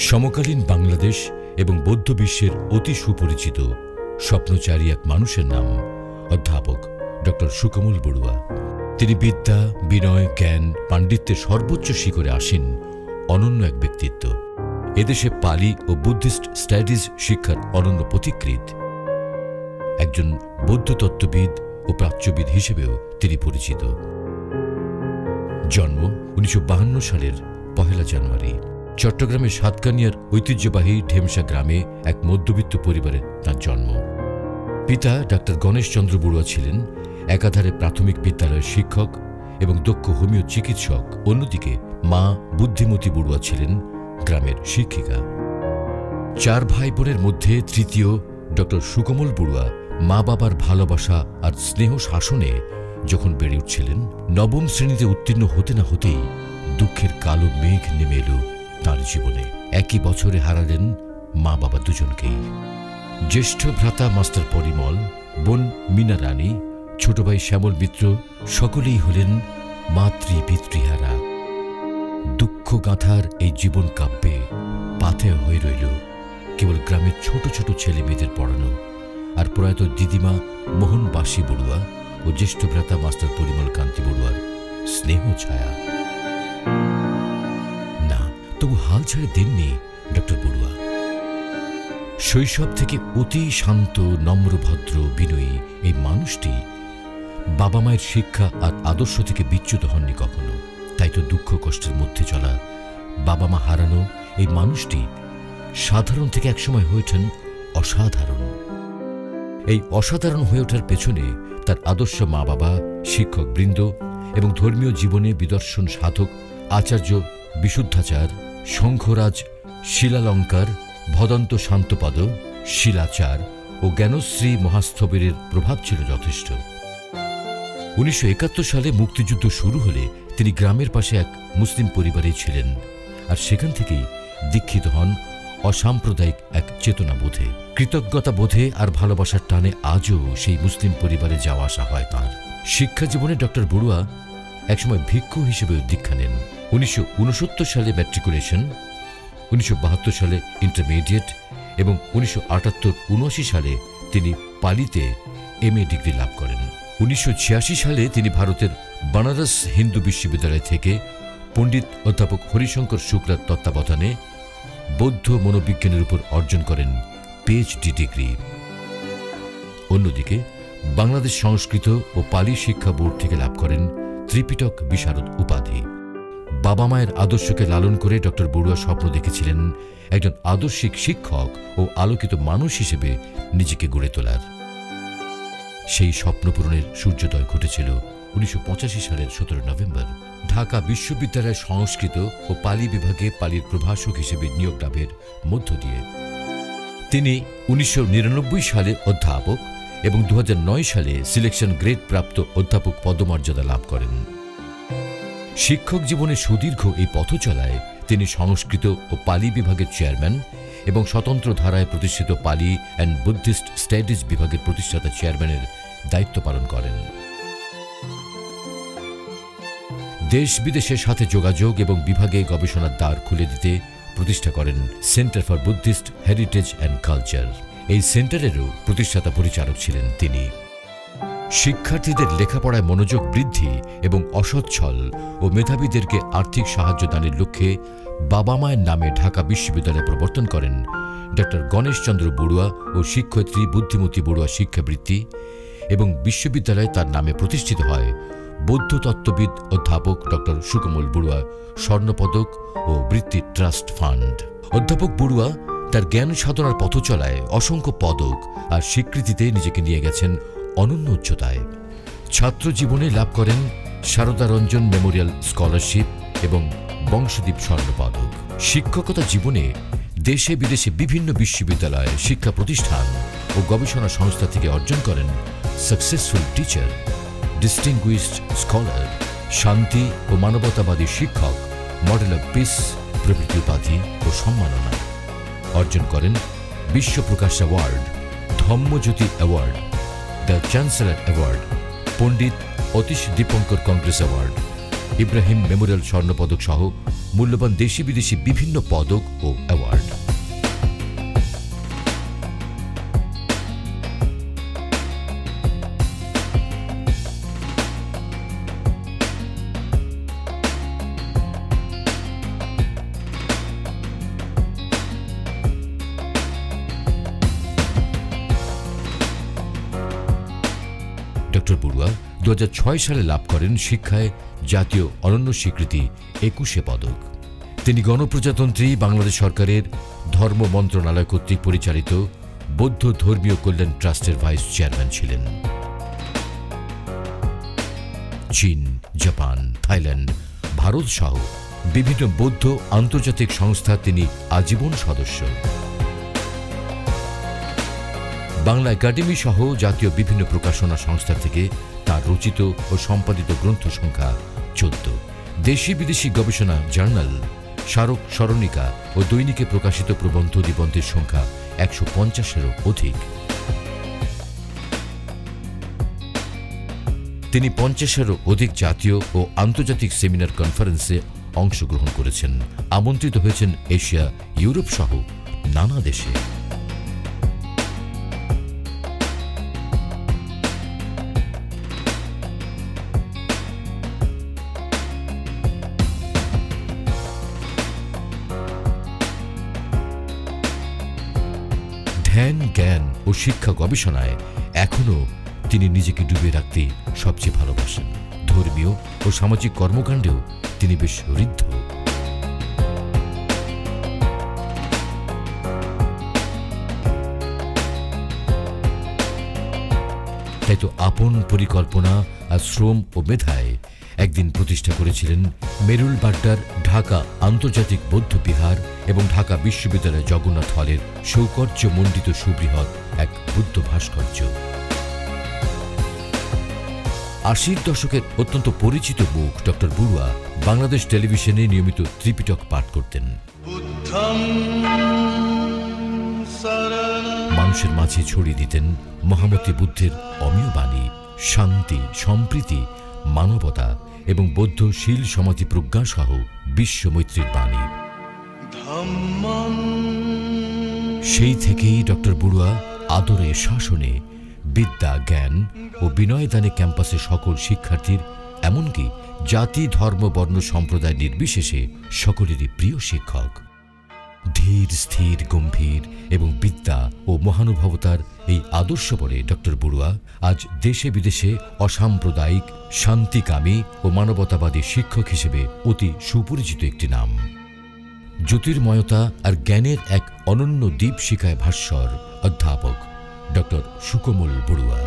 সমকালীন বাংলাদেশ এবং বৌদ্ধ বিশ্বের অতি সুপরিচিত স্বপ্নচারী এক মানুষের নাম অধ্যাপক ডক্টর সুকমল বড়ুয়া। তিনি বিদ্যা, বিনয়, জ্ঞান, পাণ্ডিত্যের সর্বোচ্চ শিখরে আসীন অনন্য এক ব্যক্তিত্ব। এদেশে পালি ও বুদ্ধিস্ট স্টাডিজ শিক্ষার অনন্য পথিকৃৎ একজন বৌদ্ধ তত্ত্ববিদ ও প্রাচ্যবিদ হিসেবেও তিনি পরিচিত। জন্ম 1952 সালের 1 জানুয়ারি। চট্টগ্রামের সাতকানিয়ার ঐতিহ্যবাহী ঢেমসা গ্রামে এক মধ্যবিত্ত পরিবারে তাঁর জন্ম। পিতা ডাক্তার গণেশ চন্দ্র বড়ুয়া ছিলেন একাধারে প্রাথমিক বিদ্যালয়ের শিক্ষক এবং দক্ষ হোমিও চিকিৎসক। অন্যদিকে মা বুদ্ধিমতী বড়ুয়া ছিলেন গ্রামের শিক্ষিকা। 4 ভাই বোনের মধ্যে তৃতীয় ডক্টর সুকমল বড়ুয়া মা বাবার ভালোবাসা আর স্নেহ শাসনে যখন বেড়ে উঠছিলেন, 9ম শ্রেণীতে উত্তীর্ণ হতে না হতেই দুঃখের কালো মেঘ নেমে এলো তাঁর জীবনে। একই বছরে হারালেন মা বাবা দুজনকেই। জ্যেষ্ঠ ভ্রাতা মাস্টার পরিমল, বোন মীনা রানী, ছোট ভাই শ্যামল মিত্র সকলেই হলেন মাতৃপিতৃহারা। দুঃখ গাঁথার এই জীবন কাব্যে পাথেয় হয়ে রইল কেবল গ্রামের ছোট ছোট ছেলে মেয়েদের পড়ানো আর প্রয়াত দিদিমা মোহনবাসী বড়ুয়া ও জ্যেষ্ঠ ভ্রাতা মাস্টার পরিমল কান্তি বড়ুয়ার স্নেহ ছায়া। না, তবু হাল ছেড়ে দেননি ডক্টর বড়ুয়া। শৈশব থেকে অতি শান্ত, নম্র, ভদ্র, বিনয়ী এই মানুষটি বাবা মায়ের শিক্ষা আর আদর্শ থেকে বিচ্যুত হননি কখনো। তাই তো দুঃখ কষ্টের মধ্যে চলা, বাবা মা হারানো এই মানুষটি সাধারণ থেকে একসময় হয়ে ওঠেন অসাধারণ। এই অসাধারণ হয়ে ওঠার পেছনে তার আদর্শ মা বাবা, শিক্ষক বৃন্দ এবং ধর্মীয় জীবনে বিদর্শন সাধক আচার্য বিশুদ্ধাচার, শঙ্খরাজ শিলালঙ্কার, ভদন্ত শান্তপদ, শিলাচার ও জ্ঞানশ্রী মহাস্থবিরের প্রভাব ছিল যথেষ্ট। 1971 সালে মুক্তিযুদ্ধ শুরু হলে তিনি গ্রামের পাশে এক মুসলিম পরিবারে ছিলেন, আর সেখান থেকেই দীক্ষিত হন অসাম্প্রদায়িক এক চেতনা বোধে, কৃতজ্ঞতা বোধে আর ভালোবাসার টানে আজও সেই মুসলিম পরিবারে যাওয়া আসা হয় তাঁর। শিক্ষা জীবনে ডক্টর বড়ুয়া একসময় ভিক্ষু হিসেবেও দীক্ষা নেন। 1969 সালে ম্যাট্রিকুলেশন, 1972 সালে ইন্টারমিডিয়েট এবং 1978-79 সালে তিনি পালিতে MA ডিগ্রি লাভ করেন। 1986 সালে তিনি ভারতের বানারস হিন্দু বিশ্ববিদ্যালয় থেকে পণ্ডিত অধ্যাপক হরিশঙ্কর শুক্লার তত্ত্বাবধানে বৌদ্ধ মনোবিজ্ঞানের উপর অর্জন করেন PhD ডিগ্রি। অন্যদিকে বাংলাদেশ সংস্কৃত ও পালি শিক্ষা বোর্ড থেকে লাভ করেন ত্রিপিটক বিশারদ উপাধি। বাবা মায়ের আদর্শকে লালন করে ডক্টর বড়ুয়া স্বপ্ন দেখেছিলেন একজন আদর্শিক শিক্ষক ও আলোকিত মানুষ হিসেবে নিজেকে গড়ে তোলার। সেই স্বপ্ন পূরণের সূর্যোদয় ঘটেছিল 1985 সালের 17 নভেম্বর ঢাকা বিশ্ববিদ্যালয়ের সংস্কৃত ও পালি বিভাগে পালির প্রভাষক হিসেবে নিয়োগ লাভের মধ্য দিয়ে। তিনি 1999 সালে অধ্যাপক এবং 2009 সালে সিলেকশন গ্রেড প্রাপ্ত অধ্যাপক পদমর্যাদা লাভ করেন। শিক্ষক জীবনে সুদীর্ঘ এই পথ চলায় তিনি সংস্কৃত ও পালি বিভাগের চেয়ারম্যান এবং স্বতন্ত্র ধারায় প্রতিষ্ঠিত পালি অ্যান্ড বুদ্ধিস্ট স্টাডিজ বিভাগের প্রতিষ্ঠাতা চেয়ারম্যানের দায়িত্ব পালন করেন। দেশ বিদেশের সাথে যোগাযোগ এবং বিভাগে গবেষণার দ্বার খুলে দিতে প্রতিষ্ঠা করেন centre for Buddhist heritage and culture. এই সেন্টারেরও প্রতিষ্ঠাতা পরিচালক ছিলেন তিনি। শিক্ষার্থীদের লেখাপড়ায় মনোযোগ বৃদ্ধি এবং অসচ্ছল ও মেধাবীদেরকে আর্থিক সাহায্য দানের লক্ষ্যে বাবা মায়ের নামে ঢাকা বিশ্ববিদ্যালয় প্রবর্তন করেন ডক্টর গণেশ চন্দ্র বড়ুয়া ও শিক্ষয়িত্রী বুদ্ধিমতী বড়ুয়া শিক্ষাবৃত্তি, এবং বিশ্ববিদ্যালয়ে তার নামে প্রতিষ্ঠিত হয় বৌদ্ধ তত্ত্ববিদ অধ্যাপক ডক্টর সুকমল বড়ুয়া স্বর্ণপদক ও বৃত্তি ট্রাস্ট ফান্ড। অধ্যাপক বড়ুয়া তার জ্ঞান সাধনার পথ চলায় অসংখ্য পদক আর স্বীকৃতিতে নিজেকে নিয়ে গেছেন অনন্য উচ্চতায়। ছাত্র জীবনে লাভ করেন সারদা রঞ্জন মেমোরিয়াল স্কলারশিপ এবং বংশদ্বীপ স্বর্ণপদক। শিক্ষকতা জীবনে দেশে বিদেশে বিভিন্ন বিশ্ববিদ্যালয়, শিক্ষা প্রতিষ্ঠান ও গবেষণা সংস্থা থেকে অর্জন করেন সাকসেসফুল টিচার, ডিস্টিংগুইশড স্কলার, শান্তি ও মানবতাবাদী শিক্ষক, মডেল অব পিস প্রভৃতি উপাধি ও সম্মাননা অর্জন করেন। Bishwaprakash award, Dhammajyoti award, the chancellor award, Pandit Atish Dipankar Congress award, Ibrahim memorial স্বর্ণপদক সহ মূল্যবান দেশি বিদেশি বিভিন্ন পদক ও অ্যাওয়ার্ড। ডক্টর বড়ুয়া 2006 সালে লাভ করেন শিক্ষায় জাতীয় অনন্য স্বীকৃতি 21 পদক। তিনি গণপ্রজাতন্ত্রী বাংলাদেশ সরকারের ধর্ম মন্ত্রণালয় কর্তৃক পরিচালিত বৌদ্ধ ধর্মীয় কল্যাণ ট্রাস্টের ভাইস চেয়ারম্যান ছিলেন। চীন, জাপান, থাইল্যান্ড, ভারত সহ বিভিন্ন বৌদ্ধ আন্তর্জাতিক সংস্থা তিনি আজীবন সদস্য। বাংলা একাডেমি সহ জাতীয় বিভিন্ন প্রকাশনা সংস্থা থেকে তার রচিত ও সম্পাদিত গ্রন্থ সংখ্যা 14। দেশি বিদেশি গবেষণা জার্নাল, স্মারক স্মরণিকা ও দৈনিকে প্রকাশিত প্রবন্ধ নিবন্ধের সংখ্যা 150-এরও অধিক। তিনি 50-এরও অধিক জাতীয় ও আন্তর্জাতিক সেমিনার কনফারেন্সে অংশগ্রহণ করেছেন। আমন্ত্রিত হয়েছেন এশিয়া, ইউরোপ সহ নানা দেশে। ধ্যান, জ্ঞান ও শিক্ষা গবেষণায় এখনও তিনি নিজেকে ডুবিয়ে রাখতে সবচেয়ে ভালোবাসেন। ধর্মীয় ও সামাজিক কর্মকাণ্ডেও তিনি বেশ ঋদ্ধ। তাই তো আপন পরিকল্পনা আর শ্রম ও মেধায় একদিন প্রতিষ্ঠা করেছিলেন মেরুল বাড্ডার ঢাকা আন্তর্জাতিক বৌদ্ধ বিহার এবং ঢাকা বিশ্ববিদ্যালয় জগন্নাথ হলের সৌকর্য মণ্ডিত সুবৃহৎ এক বুদ্ধ ভাস্কর্য। 80-র দশকের অত্যন্ত পরিচিত মুখ ডক্টর বড়ুয়া বাংলাদেশ টেলিভিশনে নিয়মিত ত্রিপিটক পাঠ করতেন। মানুষের মাঝে ছড়িয়ে দিতেন মহামতি বুদ্ধের অমীয় বাণী, শান্তি, সম্প্রীতি, মানবতা এবং বৌদ্ধ শীল সমাধি প্রজ্ঞা সহ বিশ্ব মৈত্রীর বাণী। সেই থেকেই ডক্টর বড়ুয়া আদরে শাসনে, বিদ্যা, জ্ঞান ও বিনয় দানে ক্যাম্পাসে সকল শিক্ষার্থীর, এমনকি জাতি, ধর্ম, বর্ণ, সম্প্রদায় নির্বিশেষে সকলেরই প্রিয় শিক্ষক। ধীর, স্থির, গম্ভীর এবং বিদ্যা ও মহানুভবতার এই আদর্শ বলে ডক্টর বড়ুয়া আজ দেশে বিদেশে অসাম্প্রদায়িক, শান্তিকামী ও মানবতাবাদী শিক্ষক হিসেবে অতি সুপরিচিত একটি নাম। জ্যোতির্ময়তা আর জ্ঞানের এক অনন্য দীপশিখায় ভাস্বর অধ্যাপক ডক্টর সুকোমল বড়ুয়া।